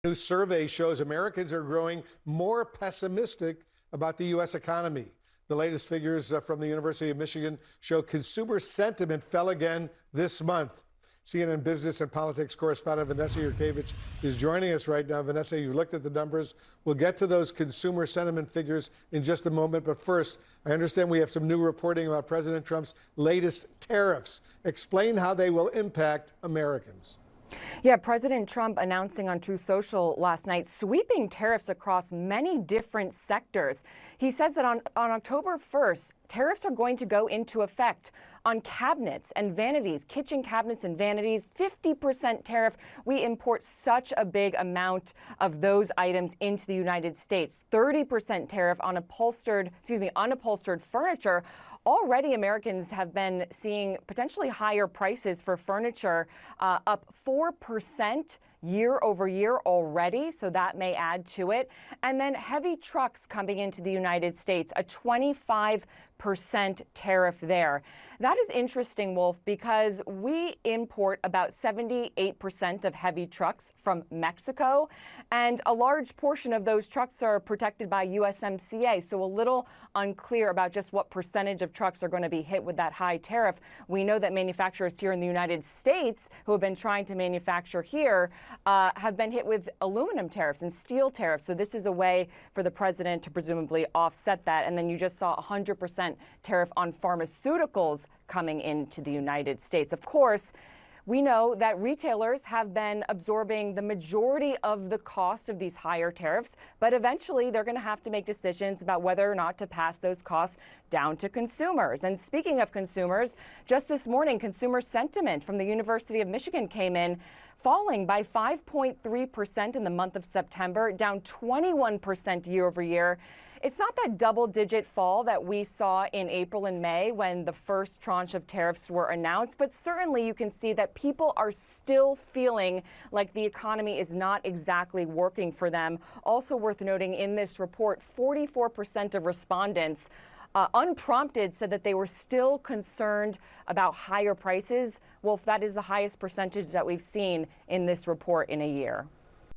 New survey shows Americans are growing more pessimistic about the U.S. economy. The latest figures from the University of Michigan show consumer sentiment fell again this month. CNN business and politics correspondent Vanessa Yurkevich is joining us right now. Vanessa, you've looked at the numbers. We'll get to those consumer sentiment figures in just a moment. But first, I understand we have some new reporting about President Trump's latest tariffs. Explain how they will impact Americans. Yeah, President Trump announcing on Truth Social last night sweeping tariffs across many different sectors. He says that on October 1st, tariffs are going to go into effect on cabinets and vanities, kitchen cabinets and vanities, 50% tariff. We import such a big amount of those items into the United States. 30% tariff on unupholstered furniture. Already, Americans have been seeing potentially higher prices for furniture, up 4% year over year already, so that may add to it. And then heavy trucks coming into the United States, a 25% tariff there. That is interesting, Wolf, because we import about 78% of heavy trucks from Mexico, and a large portion of those trucks are protected by USMCA, so a little unclear about just what percentage of trucks are going to be hit with that high tariff. We know that manufacturers here in the United States who have been trying to manufacture here have been hit with aluminum tariffs and steel tariffs, so this is a way for the president to presumably offset that. And then you just saw 100% tariff on pharmaceuticals coming into the United States. Of course, we know that retailers have been absorbing the majority of the cost of these higher tariffs, but eventually they're going to have to make decisions about whether or not to pass those costs down to consumers. And speaking of consumers, just this morning, consumer sentiment from the University of Michigan came in falling by 5.3% in the month of September, down 21% year over year. It's not that double-digit fall that we saw in April and May when the first tranche of tariffs were announced, but certainly you can see that people are still feeling like the economy is not exactly working for them. Also worth noting in this report, 44% of respondents unprompted said that they were still concerned about higher prices. Wolf, that is the highest percentage that we've seen in this report in a year.